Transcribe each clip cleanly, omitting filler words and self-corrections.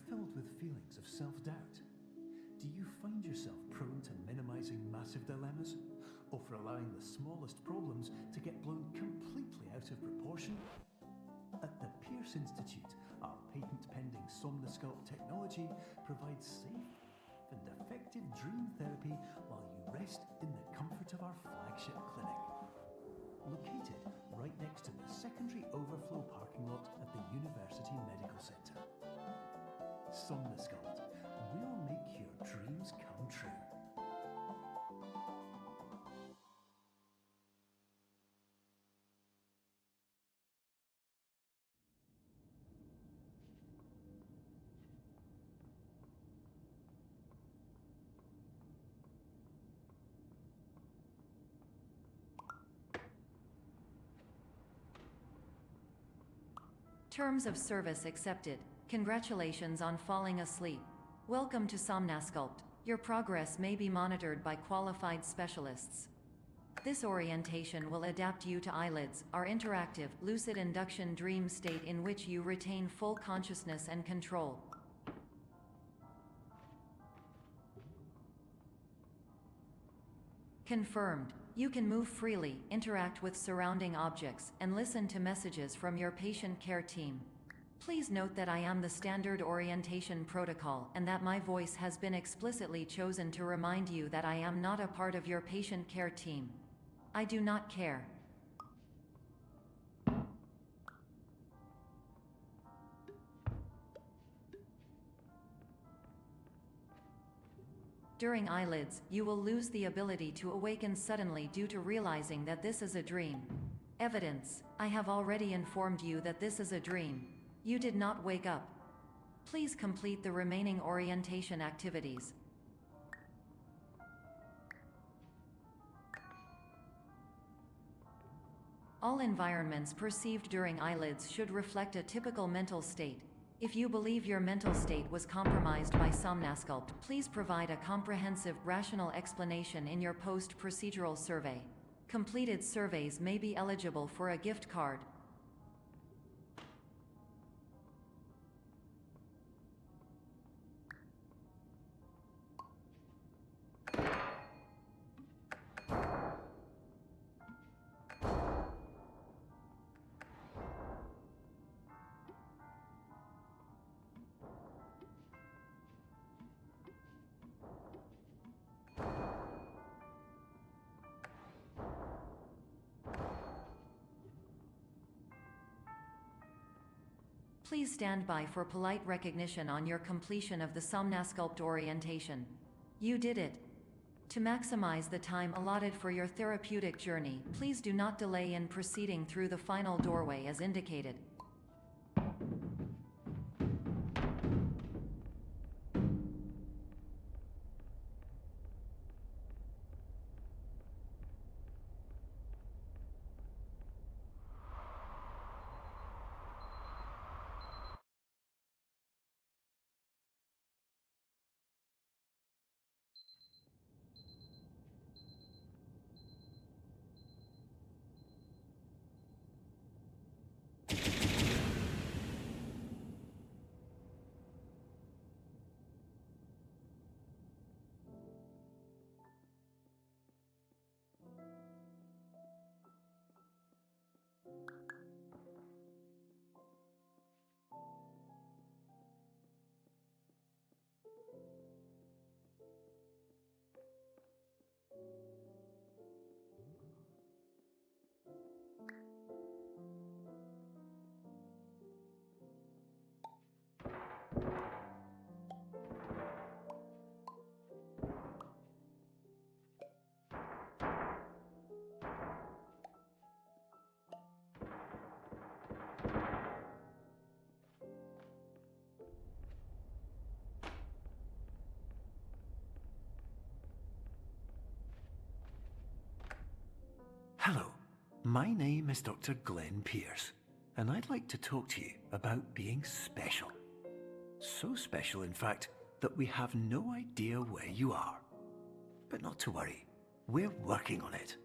filled with feelings of self-doubt? Do you find yourself prone to minimizing massive dilemmas, or for allowing the smallest problems to get blown completely out of proportion? At the Pierce Institute, our patent-pending Somnosculpt technology provides safe and effective dream therapy while you rest in the comfort of our flagship clinic. Located right next to the secondary overflow parking lot at the University Medical Centre. Somnosculpt, we'll make your dreams come true. Terms of service accepted. Congratulations on falling asleep. Welcome to Somnosculpt. Your progress may be monitored by qualified specialists. This orientation will adapt you to eyelids, our interactive, lucid induction dream state in which you retain full consciousness and control. Confirmed. You can move freely, interact with surrounding objects, and listen to messages from your patient care team. Please note that I am the standard orientation protocol and that my voice has been explicitly chosen to remind you that I am not a part of your patient care team. I do not care. During eyelids, you will lose the ability to awaken suddenly due to realizing that this is a dream. Evidence: I have already informed you that this is a dream. You did not wake up. Please complete the remaining orientation activities. All environments perceived during eyelids should reflect a typical mental state. If you believe your mental state was compromised by Somnosculpt, please provide a comprehensive, rational explanation in your post-procedural survey. Completed surveys may be eligible for a gift card. Please stand by for polite recognition on your completion of the Somnosculpt orientation. You did it. To maximize the time allotted for your therapeutic journey, please do not delay in proceeding through the final doorway as indicated. Hello, my name is Dr. Glenn Pierce, and I'd like to talk to you about being special. So special, in fact, that we have no idea where you are. But not to worry, we're working on it.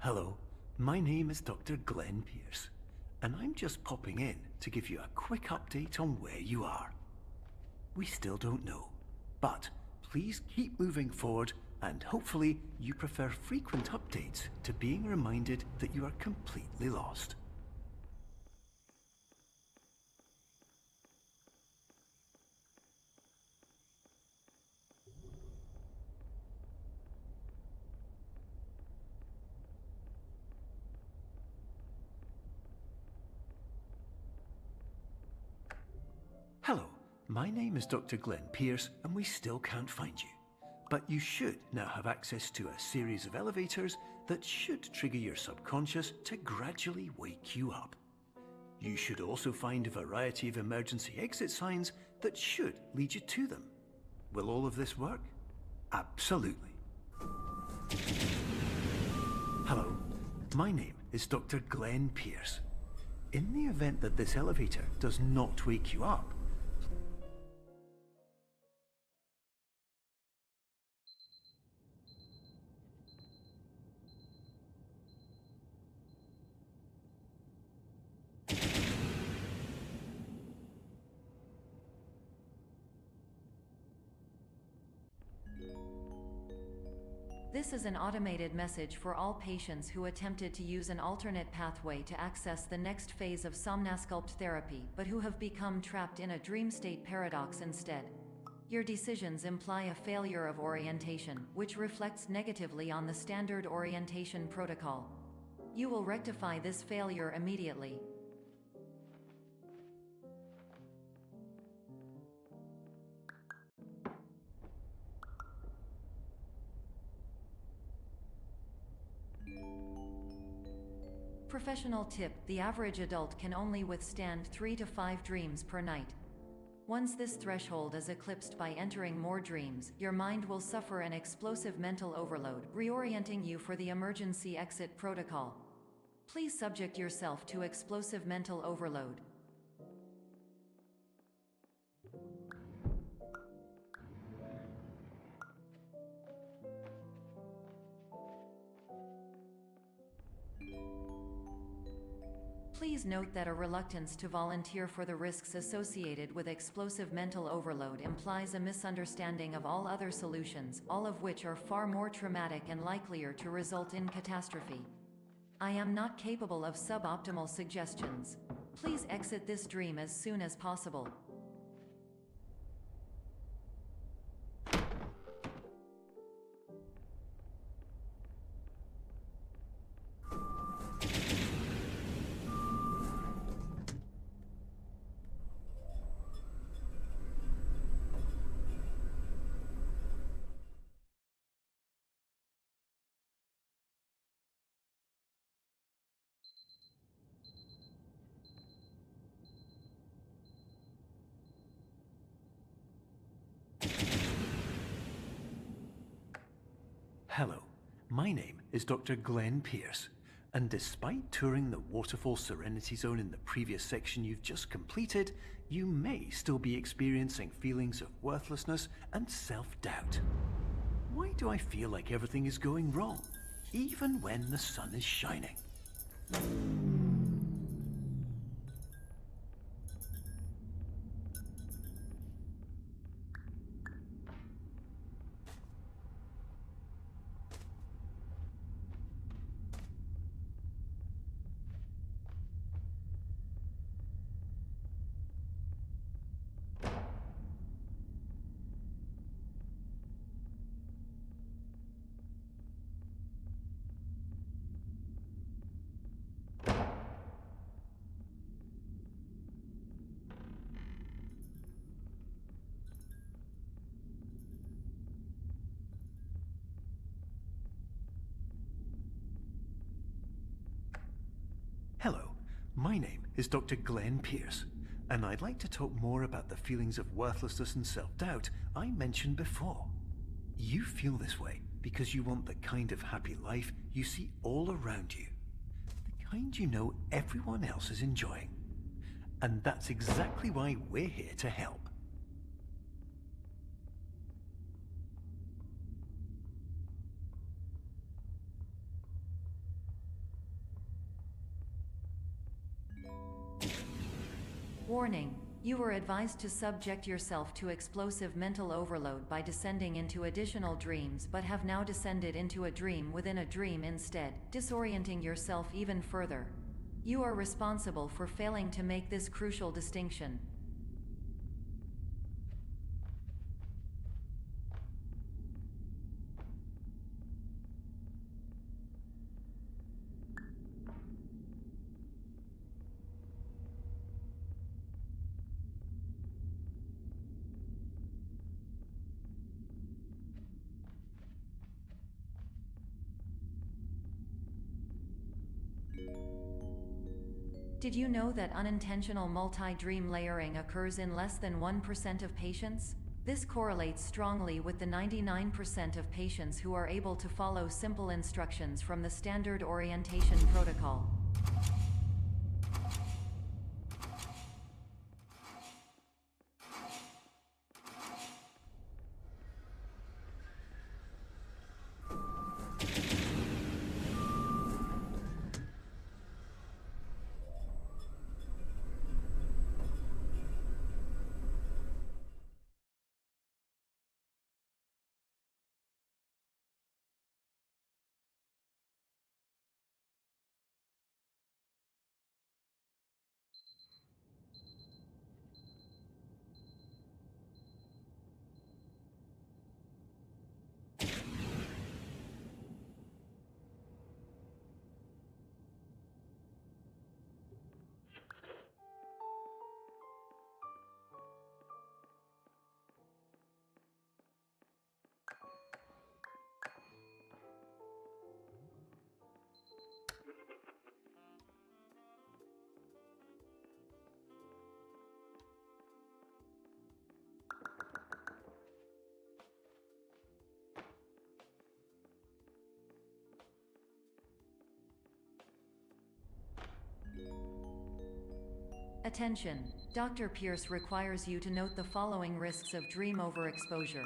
Hello, my name is Dr. Glenn Pierce, and I'm just popping in to give you a quick update on where you are. We still don't know, but please keep moving forward, and hopefully you prefer frequent updates to being reminded that you are completely lost. Hello, my name is Dr. Glenn Pierce, and we still can't find you. But you should now have access to a series of elevators that should trigger your subconscious to gradually wake you up. You should also find a variety of emergency exit signs that should lead you to them. Will all of this work? Absolutely. Hello, my name is Dr. Glenn Pierce. In the event that this elevator does not wake you up, This is an automated message for all patients who attempted to use an alternate pathway to access the next phase of Somnasculpt therapy, but who have become trapped in a dream state paradox instead. Your decisions imply a failure of orientation, which reflects negatively on the standard orientation protocol. You will rectify this failure immediately. Professional tip: the average adult can only withstand 3 to 5 dreams per night. Once this threshold is eclipsed by entering more dreams, your mind will suffer an explosive mental overload, reorienting you for the emergency exit protocol. Please subject yourself to explosive mental overload. Please note that a reluctance to volunteer for the risks associated with explosive mental overload implies a misunderstanding of all other solutions, all of which are far more traumatic and likelier to result in catastrophe. I am not capable of suboptimal suggestions. Please exit this dream as soon as possible. hello, my name is Dr. Glenn Pierce, and despite touring the Waterfall Serenity Zone in the previous section you've just completed, you may still be experiencing feelings of worthlessness and self-doubt. Why do I feel like everything is going wrong, even when the sun is shining? Hello, my name is Dr. Glenn Pierce, and I'd like to talk more about the feelings of worthlessness and self-doubt I mentioned before. You feel this way because you want the kind of happy life you see all around you, the kind you know everyone else is enjoying. And that's exactly why we're here to help. Warning. You were advised to subject yourself to explosive mental overload by descending into additional dreams, but have now descended into a dream within a dream instead, disorienting yourself even further. You are responsible for failing to make this crucial distinction. Did you know that unintentional multi-dream layering occurs in less than 1% of patients? This correlates strongly with the 99% of patients who are able to follow simple instructions from the standard orientation protocol. Attention! Dr. Pierce requires you to note the following risks of dream overexposure.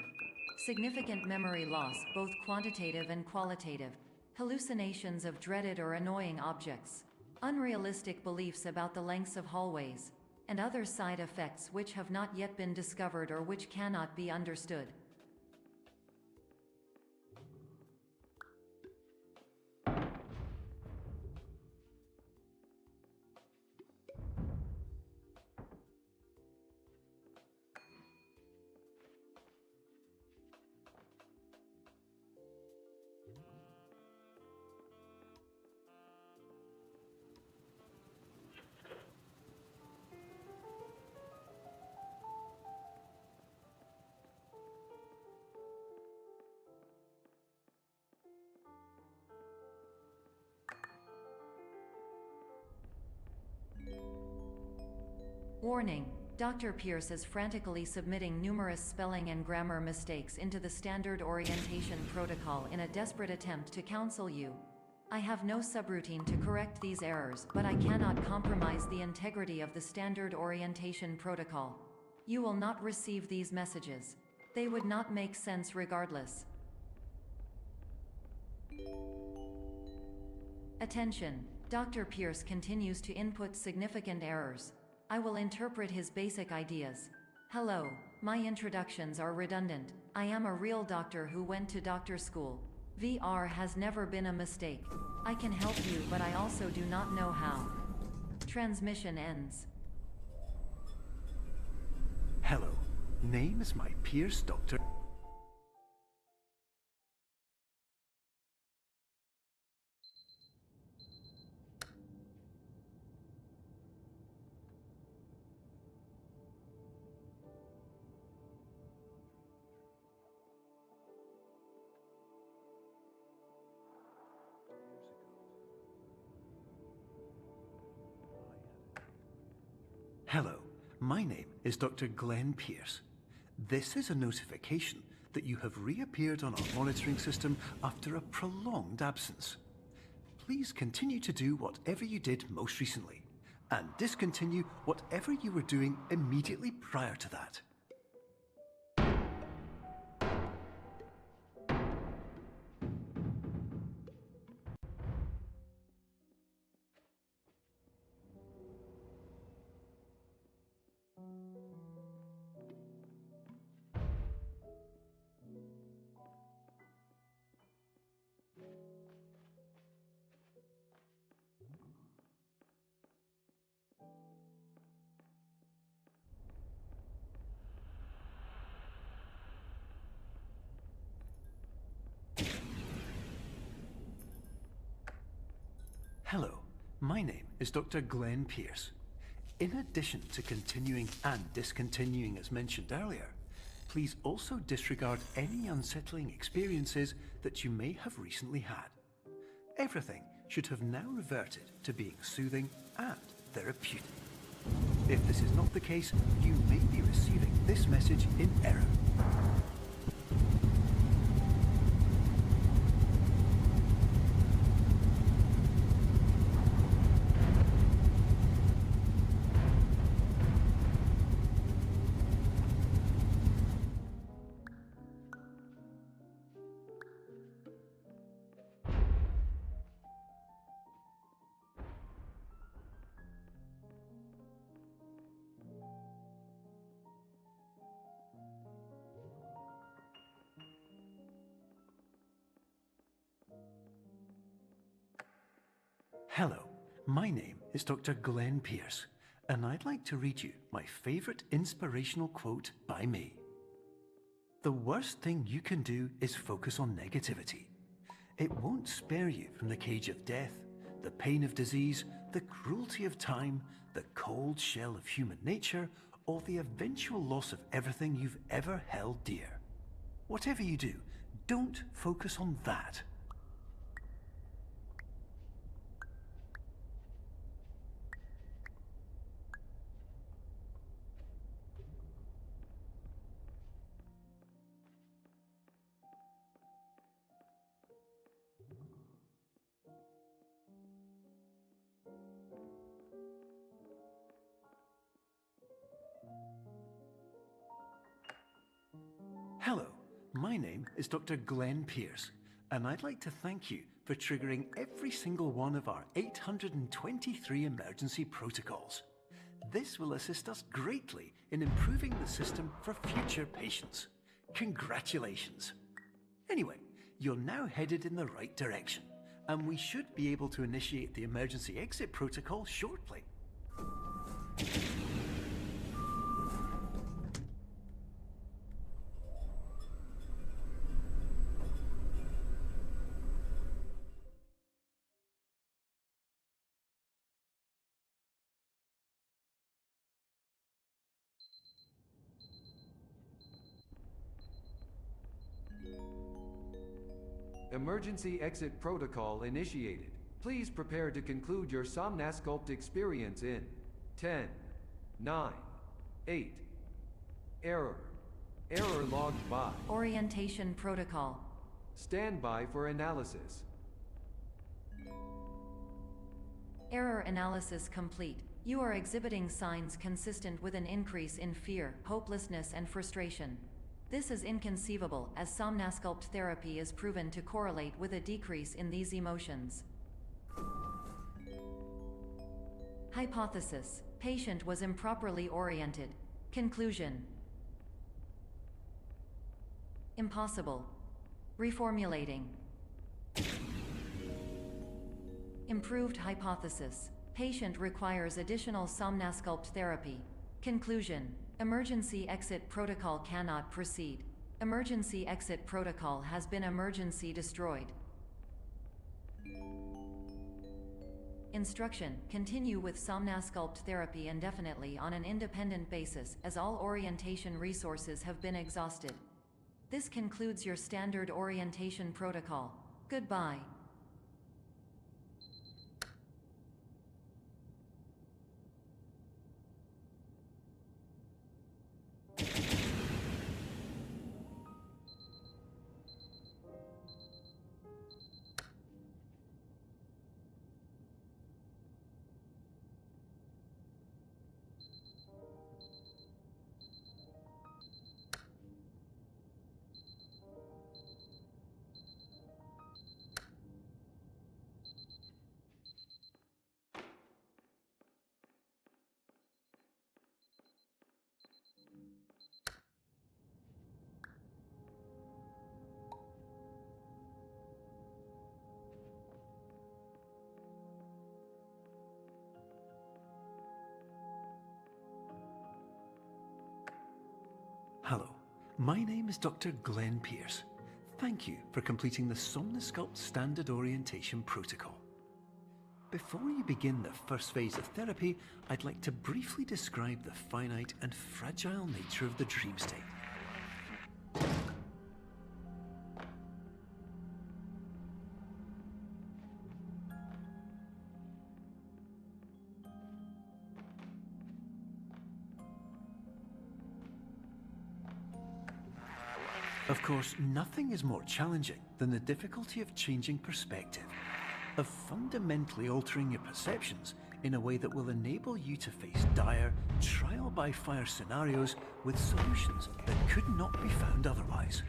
Significant memory loss, both quantitative and qualitative. Hallucinations of dreaded or annoying objects. Unrealistic beliefs about the lengths of hallways. And other side effects which have not yet been discovered or which cannot be understood. Warning. Dr. Pierce is frantically submitting numerous spelling and grammar mistakes into the standard orientation protocol in a desperate attempt to counsel you. I have no subroutine to correct these errors, but I cannot compromise the integrity of the standard orientation protocol. You will not receive these messages. They would not make sense regardless. Attention. Dr. Pierce continues to input significant errors. I will interpret his basic ideas. Hello, my introductions are redundant. I am a real doctor who went to doctor school. VR has never been a mistake. I can help you, but I also do not know how. Transmission ends. Hello, name is my Pierce Doctor. Hello, my name is Dr. Glenn Pierce. This is a notification that you have reappeared on our monitoring system after a prolonged absence. Please continue to do whatever you did most recently, and discontinue whatever you were doing immediately prior to that. Hello, my name is Dr. Glenn Pierce. In addition to continuing and discontinuing as mentioned earlier, please also disregard any unsettling experiences that you may have recently had. Everything should have now reverted to being soothing and therapeutic. If this is not the case, you may be receiving this message in error. Hello, my name is Dr. Glenn Pierce, and I'd like to read you my favourite inspirational quote by me. The worst thing you can do is focus on negativity. It won't spare you from the cage of death, the pain of disease, the cruelty of time, the cold shell of human nature, or the eventual loss of everything you've ever held dear. Whatever you do, don't focus on that. Hello, my name is Dr. Glenn Pierce, and I'd like to thank you for triggering every single one of our 823 emergency protocols. This will assist us greatly in improving the system for future patients. Congratulations! Anyway, you're now headed in the right direction, and we should be able to initiate the emergency exit protocol shortly. Emergency exit protocol initiated. Please prepare to conclude your Somnasculpt experience in 10, 9, 8. Error. Error logged by. Orientation protocol. Stand by for analysis. Error analysis complete. You are exhibiting signs consistent with an increase in fear, hopelessness, and frustration. This is inconceivable, as Somnasculpt therapy is proven to correlate with a decrease in these emotions. Hypothesis: patient was improperly oriented. Conclusion: impossible. Reformulating. Improved hypothesis: patient requires additional Somnasculpt therapy. Conclusion: emergency exit protocol cannot proceed. Emergency exit protocol has been emergency destroyed. Instruction: continue with Somnasculpt therapy indefinitely on an independent basis, as all orientation resources have been exhausted. This concludes your standard orientation protocol. Goodbye. Hello, my name is Dr. Glenn Pierce. Thank you for completing the Somnasculpt Standard Orientation Protocol. Before you begin the first phase of therapy, I'd like to briefly describe the finite and fragile nature of the dream state. Of course, nothing is more challenging than the difficulty of changing perspective, of fundamentally altering your perceptions in a way that will enable you to face dire, trial-by-fire scenarios with solutions that could not be found otherwise.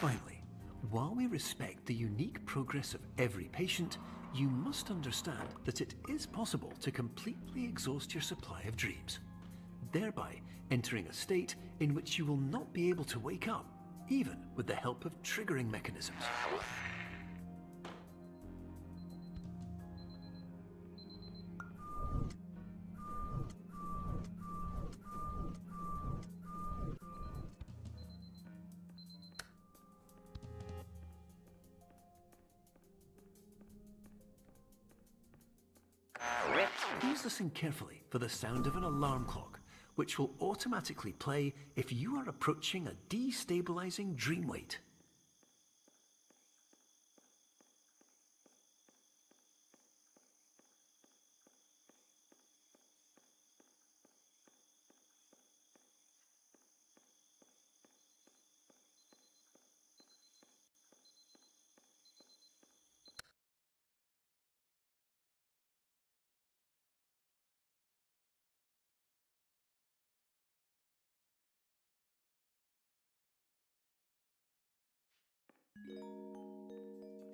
Finally, while we respect the unique progress of every patient, you must understand that it is possible to completely exhaust your supply of dreams, thereby entering a state in which you will not be able to wake up, even with the help of triggering mechanisms. Please listen carefully for the sound of an alarm clock, which will automatically play if you are approaching a destabilizing dream weight.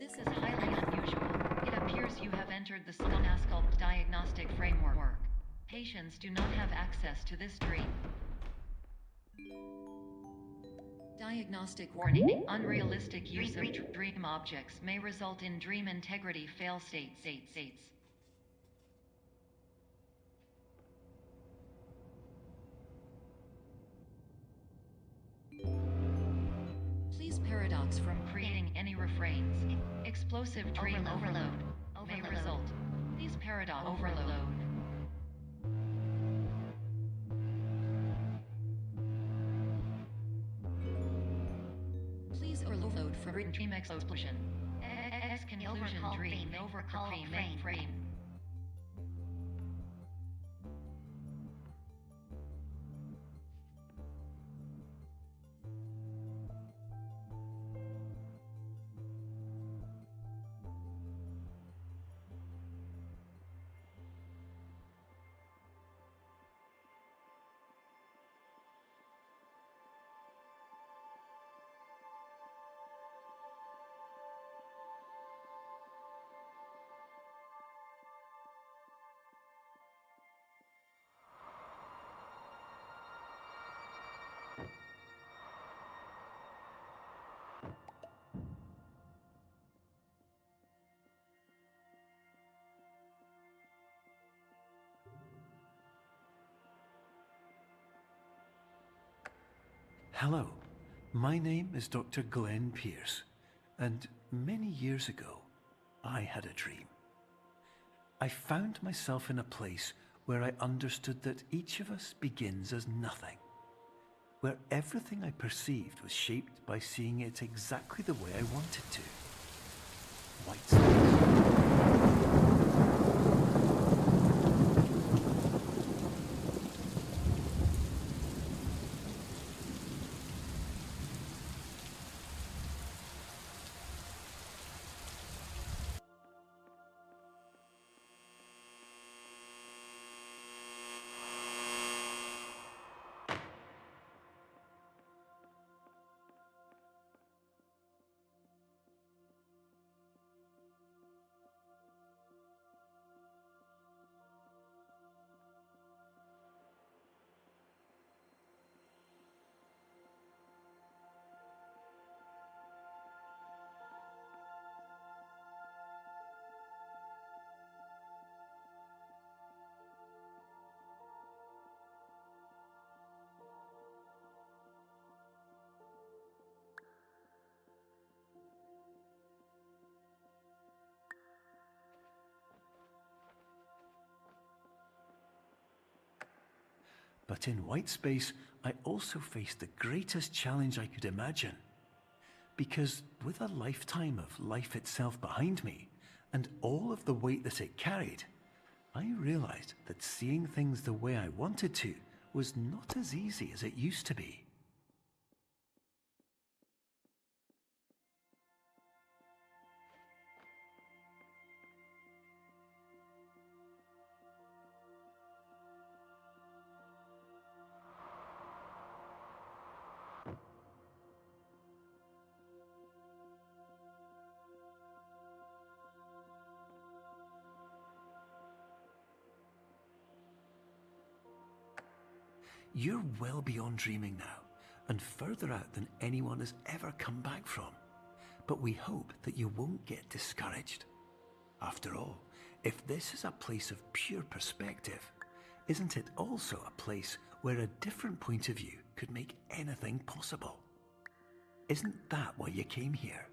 This is highly unusual. It appears you have entered the SNASCULPT diagnostic framework. Patients do not have access to this dream. Diagnostic warning. Unrealistic use of dream objects may result in dream integrity fail states. Please paradox from creating any refrains. Explosive dream overload may result. Please paradox overload. Please overload from dream explosion. Conclusion dream overcall frame. Hello, my name is Dr. Glenn Pierce, and many years ago, I had a dream. I found myself in a place where I understood that each of us begins as nothing, where everything I perceived was shaped by seeing it exactly the way I wanted to. White space. But in white space, I also faced the greatest challenge I could imagine. Because with a lifetime of life itself behind me, and all of the weight that it carried, I realized that seeing things the way I wanted to was not as easy as it used to be. You're well beyond dreaming now, and further out than anyone has ever come back from. But we hope that you won't get discouraged. After all, if this is a place of pure perspective, isn't it also a place where a different point of view could make anything possible? Isn't that why you came here?